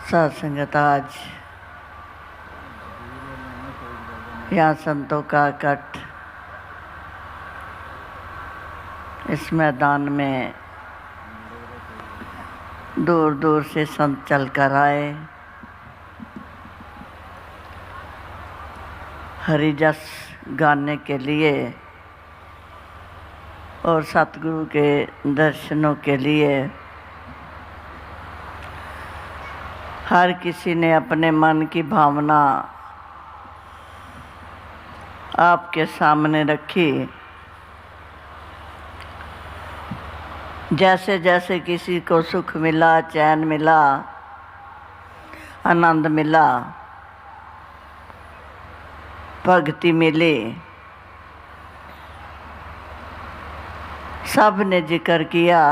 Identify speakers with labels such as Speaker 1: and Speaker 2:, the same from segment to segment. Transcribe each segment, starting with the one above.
Speaker 1: साध संगत, आज यहाँ संतों का इकट्ठ इस मैदान में दूर दूर से संत चल कर आए। हरिजस गाने के लिए और सतगुरु के दर्शनों के लिए हर किसी ने अपने मन की भावना आपके सामने रखी। जैसे जैसे किसी को सुख मिला, चैन मिला, आनंद मिला, भक्ति मिली, सब ने जिक्र किया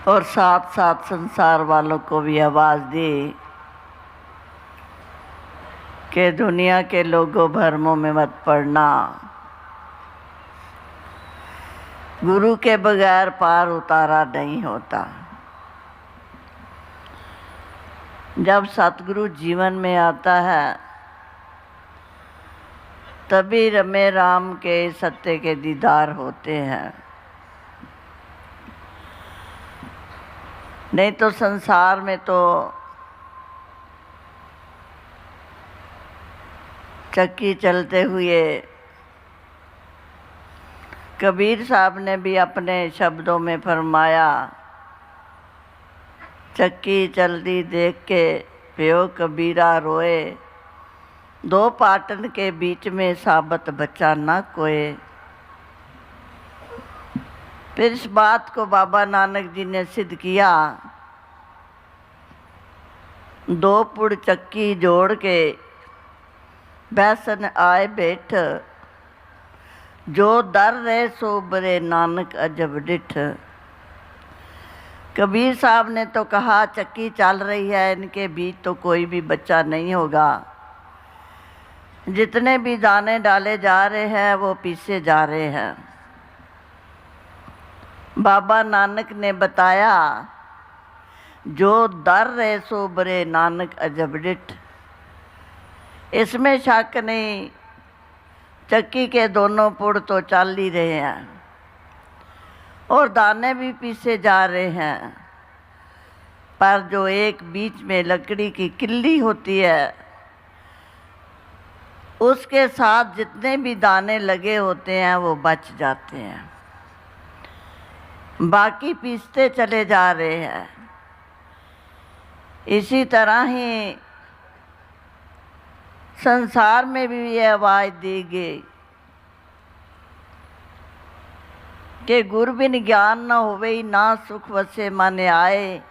Speaker 1: और साथ साथ संसार वालों को भी आवाज़ दी कि दुनिया के लोगों भरमों में मत पड़ना, गुरु के बगैर पार उतारा नहीं होता। जब सतगुरु जीवन में आता है तभी रमे राम के सत्य के दीदार होते हैं, नहीं तो संसार में तो चक्की चलते हुए कबीर साहब ने भी अपने शब्दों में फरमाया, चक्की चलती देख के प्यो कबीरा रोए, दो पाटन के बीच में साबत बचा ना कोई। फिर इस बात को बाबा नानक जी ने सिद्ध किया, दो पुड़ चक्की जोड़ के बैसन आए बैठ, जो दर रहे सो बरे नानक अजब डिठ। कबीर साहब ने तो कहा चक्की चल रही है, इनके बीच तो कोई भी बच्चा नहीं होगा, जितने भी दाने डाले जा रहे हैं वो पीछे जा रहे हैं। बाबा नानक ने बताया, जो दर रहे सो बरे नानक अजब डिठ। इसमें शक नहीं, चक्की के दोनों पुड़ तो चल ही रहे हैं और दाने भी पीछे जा रहे हैं, पर जो एक बीच में लकड़ी की किल्ली होती है उसके साथ जितने भी दाने लगे होते हैं वो बच जाते हैं, बाकी पीसते चले जा रहे हैं। इसी तरह ही संसार में भी ये आवाज़ दी गई कि गुर बिन ज्ञान न होवे, ना सुख वसे मन आए,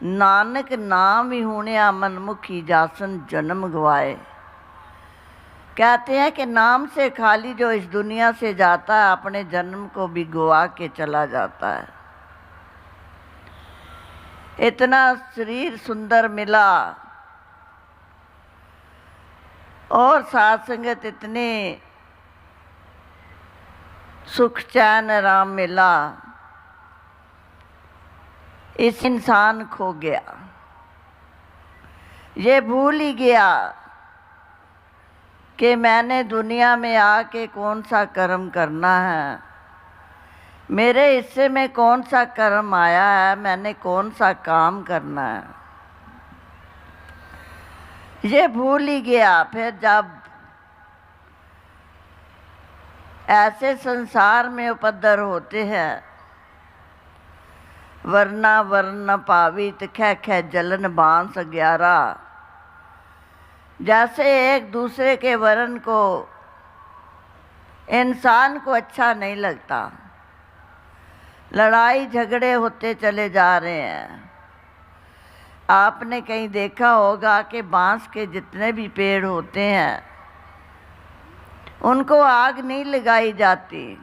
Speaker 1: नानक नाम ही हुणिया मनमुखी जासन जन्म गवाए। कहते हैं कि नाम से खाली जो इस दुनिया से जाता है अपने जन्म को भी गवा के चला जाता है। इतना शरीर सुंदर मिला और साथ संगत इतने सुख चैन आराम मिला, इस इंसान खो गया, ये भूल ही गया कि मैंने दुनिया में आके कौन सा कर्म करना है, मेरे हिस्से में कौन सा कर्म आया है, मैंने कौन सा काम करना है, ये भूल ही गया। फिर जब ऐसे संसार में उपद्रव होते हैं, वरना वर्ण पावी तिखै खै जलन बांस 11, जैसे एक दूसरे के वर्ण को इंसान को अच्छा नहीं लगता, लड़ाई झगड़े होते चले जा रहे हैं। आपने कहीं देखा होगा कि बांस के जितने भी पेड़ होते हैं उनको आग नहीं लगाई जाती,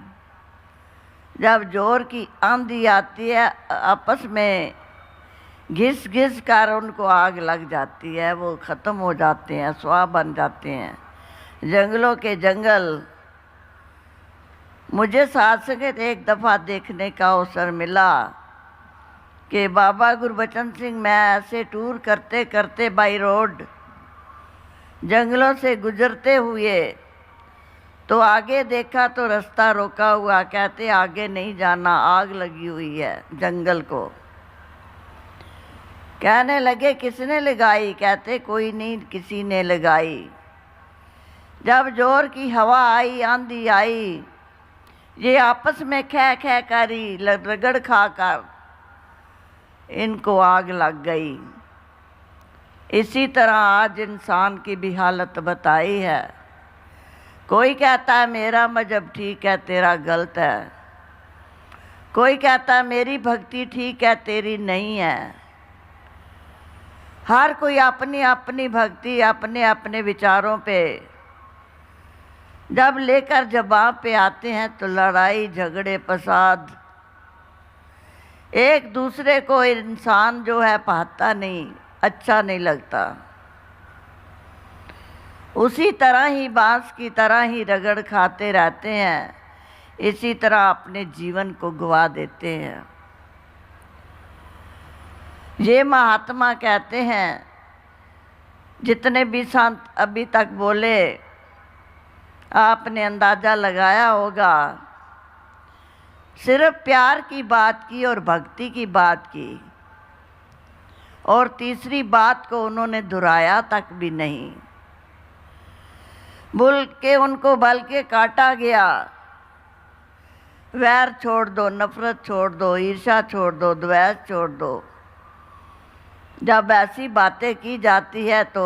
Speaker 1: जब जोर की आंधी आती है आपस में घिस घिस कर उनको आग लग जाती है, वो ख़त्म हो जाते हैं, स्वाह बन जाते हैं। जंगलों के जंगल मुझे साथ संगत एक दफ़ा देखने का अवसर मिला कि बाबा गुरबचन सिंह, मैं ऐसे टूर करते करते बाई रोड जंगलों से गुजरते हुए तो आगे देखा तो रास्ता रोका हुआ, कहते आगे नहीं जाना, आग लगी हुई है जंगल को। कहने लगे किसने लगाई? कहते कोई नहीं, किसी ने लगाई। जब जोर की हवा आई, आंधी आई, ये आपस में खै खै करी, रगड़ खा कर इनको आग लग गई। इसी तरह आज इंसान की भी हालत बताई है। कोई कहता है मेरा मजहब ठीक है, तेरा गलत है। कोई कहता है मेरी भक्ति ठीक है, तेरी नहीं है। हर कोई अपनी अपनी भक्ति, अपने अपने विचारों पे जब लेकर जवाब पे आते हैं तो लड़ाई झगड़े फसाद, एक दूसरे को इंसान जो है पाता नहीं, अच्छा नहीं लगता। उसी तरह ही बांस की तरह ही रगड़ खाते रहते हैं, इसी तरह अपने जीवन को गवा देते हैं। ये महात्मा कहते हैं, जितने भी संत अभी तक बोले आपने अंदाज़ा लगाया होगा, सिर्फ प्यार की बात की और भक्ति की बात की, और तीसरी बात को उन्होंने दोहराया तक भी नहीं। बोल के उनको बल्कि काटा गया, वैर छोड़ दो, नफरत छोड़ दो, ईर्ष्या छोड़ दो, द्वेष छोड़ दो। जब ऐसी बातें की जाती है तो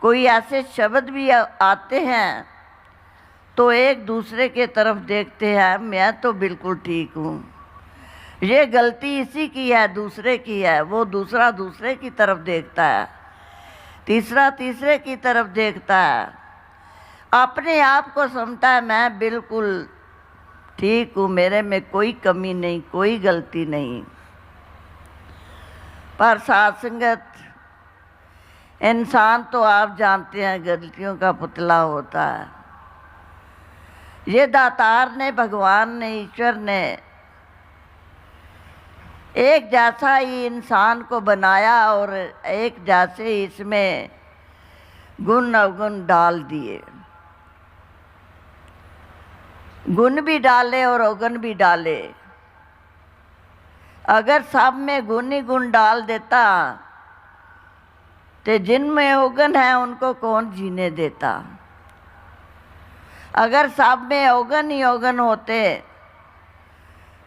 Speaker 1: कोई ऐसे शब्द भी आते हैं तो एक दूसरे के तरफ देखते हैं, मैं तो बिल्कुल ठीक हूँ, ये गलती इसी की है, दूसरे की है। वो दूसरा दूसरे की तरफ देखता है, तीसरा तीसरे की तरफ देखता है, अपने आप को समझता है मैं बिल्कुल ठीक हूँ, मेरे में कोई कमी नहीं, कोई गलती नहीं। पर साथ संगत, इंसान तो आप जानते हैं गलतियों का पुतला होता है। ये दातार ने, भगवान ने, ईश्वर ने एक जैसा ही इंसान को बनाया और एक जैसे इसमें गुण अवगुण डाल दिए। गुण भी डाले और अवगुण भी डाले। अगर सब में गुण ही गुण डाल देता तो जिनमें अवगुण है उनको कौन जीने देता। अगर सब में अवगुण ही अवगुण होते,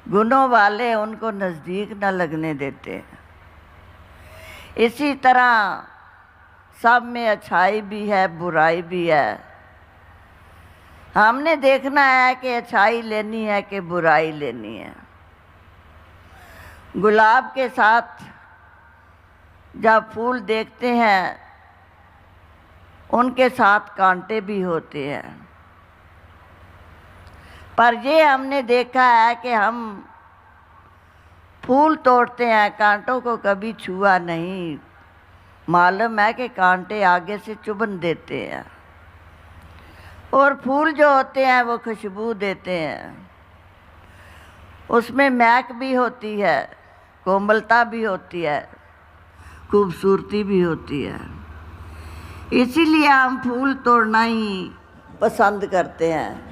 Speaker 1: गुणों वाले उनको नज़दीक न लगने देते। इसी तरह सब में अच्छाई भी है, बुराई भी है। हमने देखना है कि अच्छाई लेनी है कि बुराई लेनी है। गुलाब के साथ जब फूल देखते हैं, उनके साथ कांटे भी होते हैं। पर ये हमने देखा है कि हम फूल तोड़ते हैं, कांटों को कभी छुआ नहीं। मालूम है कि कांटे आगे से चुभन देते हैं, और फूल जो होते हैं वो खुशबू देते हैं। उसमें महक भी होती है, कोमलता भी होती है, खूबसूरती भी होती है। इसीलिए हम फूल तोड़ना ही पसंद करते हैं,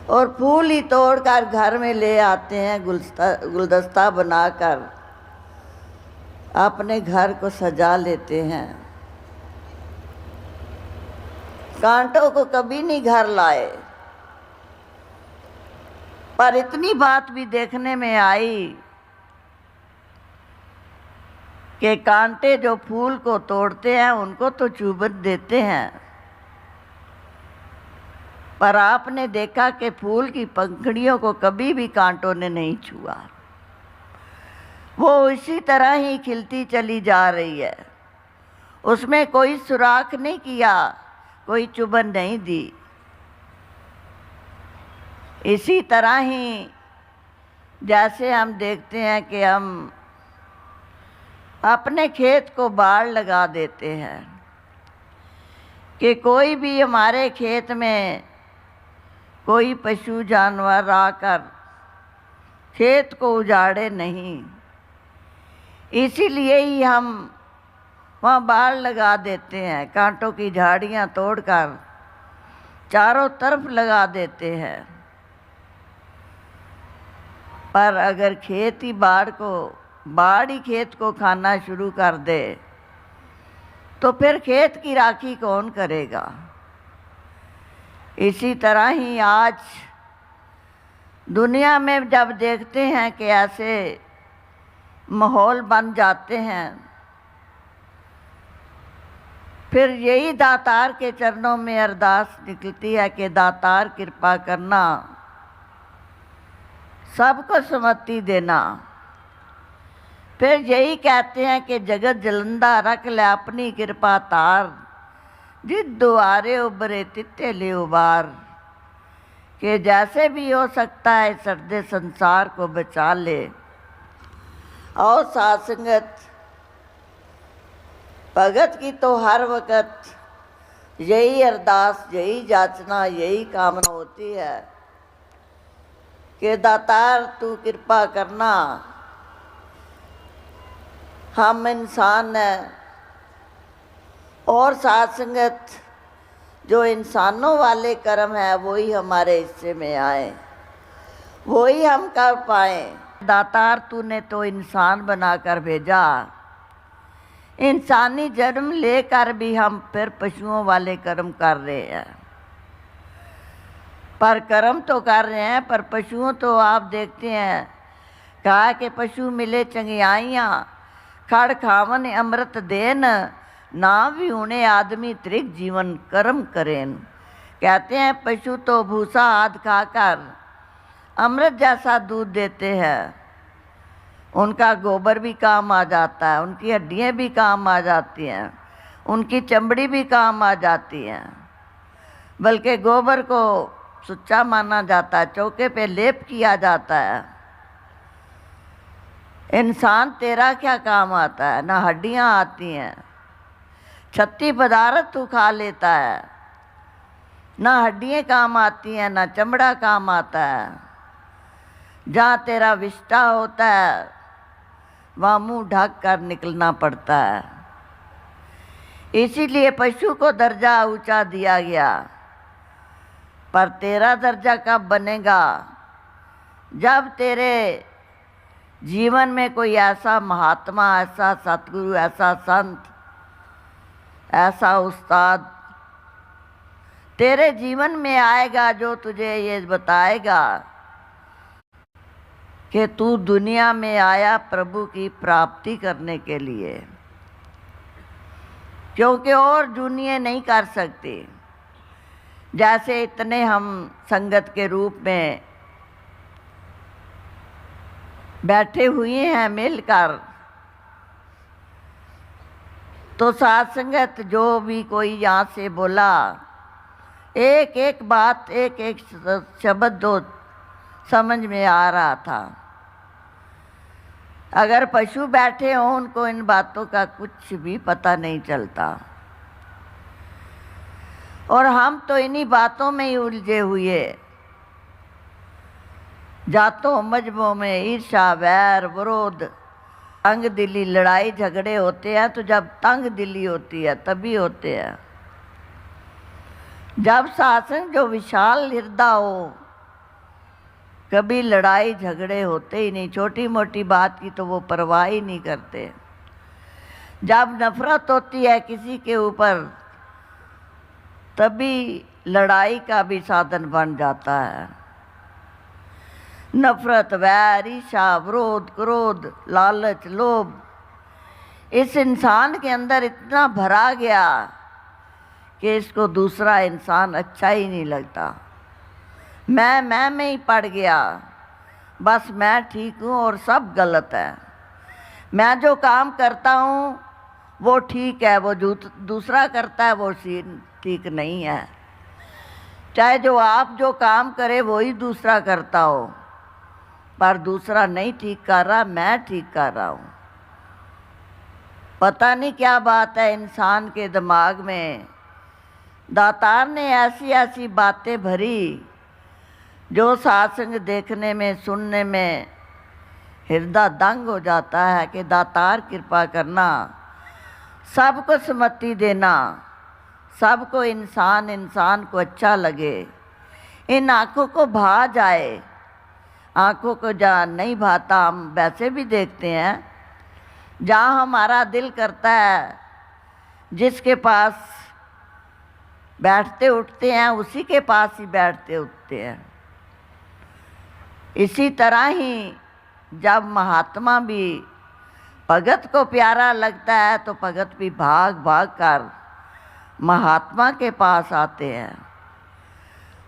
Speaker 1: और फूल ही तोड़कर घर में ले आते हैं, गुलदस्ता बनाकर अपने घर को सजा लेते हैं। कांटों को कभी नहीं घर लाए। पर इतनी बात भी देखने में आई कि कांटे जो फूल को तोड़ते हैं उनको तो चुभन देते हैं, पर आपने देखा कि फूल की पंखुड़ियों को कभी भी कांटों ने नहीं छुआ। वो इसी तरह ही खिलती चली जा रही है, उसमें कोई सुराख नहीं किया, कोई चुभन नहीं दी। इसी तरह ही जैसे हम देखते हैं कि हम अपने खेत को बाड़ लगा देते हैं, कि कोई भी हमारे खेत में कोई पशु जानवर आकर खेत को उजाड़े नहीं। इसीलिए ही हम वहाँ बाड़ लगा देते हैं, कांटों की झाड़ियाँ तोड़कर चारों तरफ लगा देते हैं। पर अगर खेत ही बाढ़ ही खेत को खाना शुरू कर दे तो फिर खेत की राखी कौन करेगा। इसी तरह ही आज दुनिया में जब देखते हैं कि ऐसे माहौल बन जाते हैं, फिर यही दातार के चरणों में अरदास निकलती है कि दातार कृपा करना, सबको सम्मति देना। फिर यही कहते हैं कि जगत जलंदा रख ले अपनी कृपा तार, जित दुआरे उबरे तित्ते ले उबार, कि जैसे भी हो सकता है सर्दे संसार को बचा ले। और साथ संगत भगत की तो हर वक्त यही अरदास, यही याचना, यही कामना होती है कि दातार तू कृपा करना, हम इंसान हैं और साथ संगत जो इंसानों वाले कर्म है वही हमारे हिस्से में आए, वही हम कर पाए। दातार तूने तो इंसान बनाकर भेजा, इंसानी जन्म लेकर भी हम फिर पशुओं वाले कर्म कर रहे हैं। पर कर्म तो कर रहे हैं, पर पशुओं तो आप देखते हैं कहा कि पशु मिले चंगियाइयाँ, खड़ खावन अमृत देन, ना भी उन्हें आदमी त्रिक जीवन कर्म करें। कहते हैं पशु तो भूसा आद खाकर अमृत जैसा दूध देते हैं, उनका गोबर भी काम आ जाता है, उनकी हड्डियाँ भी काम आ जाती हैं, उनकी चमड़ी भी काम आ जाती हैं, बल्कि गोबर को सुच्चा माना जाता है, चौके पे लेप किया जाता है। इंसान तेरा क्या काम आता है, ना हड्डियाँ आती हैं, 36 पदार्थ तू खा लेता है, ना हड्डियाँ काम आती हैं, ना चमड़ा काम आता है। जहाँ तेरा विष्टा होता है वहाँ मुँह ढक कर निकलना पड़ता है। इसीलिए पशु को दर्जा ऊंचा दिया गया, पर तेरा दर्जा कब बनेगा, जब तेरे जीवन में कोई ऐसा महात्मा, ऐसा सतगुरु, ऐसा संत, ऐसा उस्ताद तेरे जीवन में आएगा जो तुझे ये बताएगा कि तू दुनिया में आया प्रभु की प्राप्ति करने के लिए, क्योंकि और दुनिया नहीं कर सकती। जैसे इतने हम संगत के रूप में बैठे हुए हैं मिलकर, तो साथ संगत जो भी कोई यहाँ से बोला, एक एक बात, एक एक शब्द दो समझ में आ रहा था। अगर पशु बैठे हों उनको इन बातों का कुछ भी पता नहीं चलता, और हम तो इन्हीं बातों में ही उलझे हुए, जातों मजहबों में ईर्ष्या, वैर, विरोध, तंग दिली, लड़ाई झगड़े होते हैं तो जब तंग दिली होती है तभी होते हैं। जब शासन जो विशाल हृदय हो, कभी लड़ाई झगड़े होते ही नहीं, छोटी मोटी बात की तो वो परवाह ही नहीं करते। जब नफरत होती है किसी के ऊपर तभी लड़ाई का भी साधन बन जाता है। नफरत, वैर, ईर्ष्या, विरोध, क्रोध, लालच, लोभ इस इंसान के अंदर इतना भरा गया कि इसको दूसरा इंसान अच्छा ही नहीं लगता। मैं में ही पड़ गया, बस मैं ठीक हूँ और सब गलत है। मैं जो काम करता हूँ वो ठीक है, वो दूसरा करता है वो ठीक नहीं है। चाहे जो आप जो काम करे वही दूसरा करता हो, पर दूसरा नहीं ठीक कर रहा, मैं ठीक कर रहा हूँ। पता नहीं क्या बात है इंसान के दिमाग में। दातार ने ऐसी ऐसी बातें भरी जो सत्संग देखने में, सुनने में हृदय दंग हो जाता है कि दातार कृपा करना, सबको सुमति देना, सबको इंसान इंसान को अच्छा लगे, इन आँखों को भा जाए। आँखों को जहाँ नहीं भाता हम वैसे भी देखते हैं, जहाँ हमारा दिल करता है जिसके पास बैठते उठते हैं उसी के पास ही बैठते उठते हैं। इसी तरह ही जब महात्मा भी भगत को प्यारा लगता है तो भगत भी भाग भाग कर महात्मा के पास आते हैं।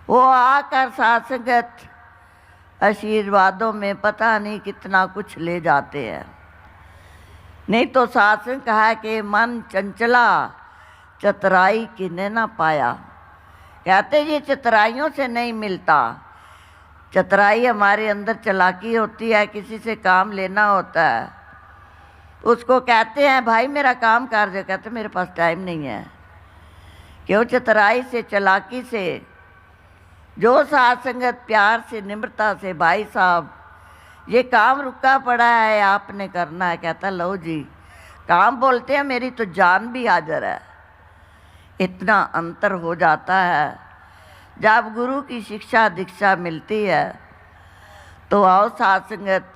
Speaker 1: वो आकर सासंगत आशीर्वादों में पता नहीं कितना कुछ ले जाते हैं। नहीं तो शासन कहा कि मन चंचला चतुराई किने ना पाया। कहते ये चतुराइयों से नहीं मिलता। चतुराई हमारे अंदर चालाकी होती है, किसी से काम लेना होता है, उसको कहते हैं भाई मेरा काम कर दे, कहते मेरे पास टाइम नहीं है। क्यों? चतुराई से चालाकी से जो साथ संगत प्यार से निम्रता से भाई साहब ये काम रुका पड़ा है आपने करना है, कहता लो जी काम बोलते हैं मेरी तो जान भी हाजिर है। इतना अंतर हो जाता है। जब गुरु की शिक्षा दीक्षा मिलती है तो आओ साथ संगत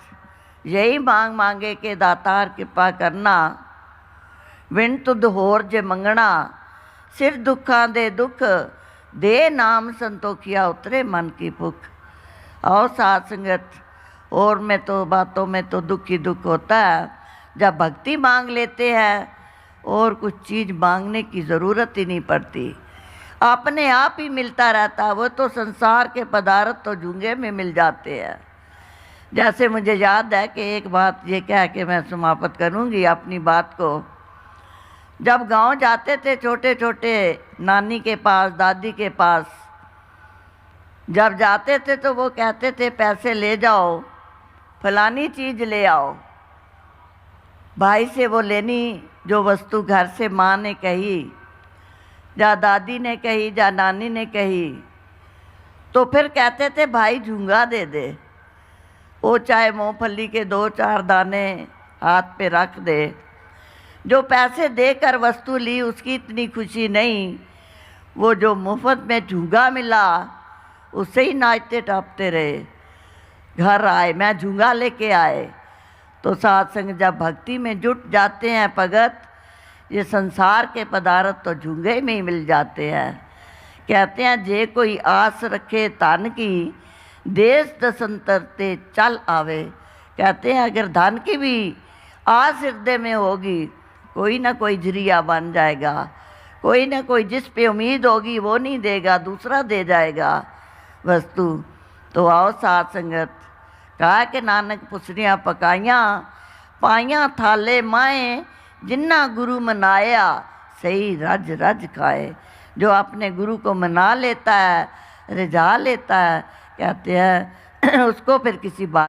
Speaker 1: यही मांग मांगे कि दातार कृपा करना, विण तुद होर जे मंगना, सिर दुखां दे दुख दे नाम संतोखिया उतरे मन की भुख। आओ साथ संगत, और में तो बातों में तो दुख ही दुख होता है। जब भक्ति मांग लेते हैं और कुछ चीज़ मांगने की ज़रूरत ही नहीं पड़ती, अपने आप ही मिलता रहता है। वो तो संसार के पदार्थ तो झूंगे में मिल जाते हैं। जैसे मुझे याद है कि एक बात ये कह के मैं समाप्त करूँगी अपनी बात को। जब गांव जाते थे छोटे छोटे नानी के पास दादी के पास, जब जाते थे तो वो कहते थे पैसे ले जाओ फलानी चीज़ ले आओ। भाई से वो लेनी जो वस्तु घर से माँ ने कही या दादी ने कही या नानी ने कही, तो फिर कहते थे भाई झूंगा दे दे। वो चाहे मूँगफली के 2-4 दाने हाथ पे रख दे। जो पैसे देकर वस्तु ली उसकी इतनी खुशी नहीं, वो जो मुफ्त में झूंगा मिला उससे ही नाचते टापते रहे। घर आए मैं झूंगा लेके आए। तो साथ संग जब भक्ति में जुट जाते हैं भगत, ये संसार के पदार्थ तो झूंगे में ही मिल जाते हैं। कहते हैं जे कोई आस रखे धन की, देश दसंतर ते चल आवे। कहते हैं अगर धन की भी आस हृदय में होगी, कोई ना कोई जरिया बन जाएगा। कोई ना कोई जिस पे उम्मीद होगी वो नहीं देगा, दूसरा दे जाएगा वस्तु। तो आओ साथ संगत, कहा कि नानक पुसरियाँ पकाइयाँ, पाइयाँ थाले माए, जिन्ना गुरु मनाया सही रज रज खाए। जो अपने गुरु को मना लेता है, रिझा लेता है, कहते हैं उसको फिर किसी बात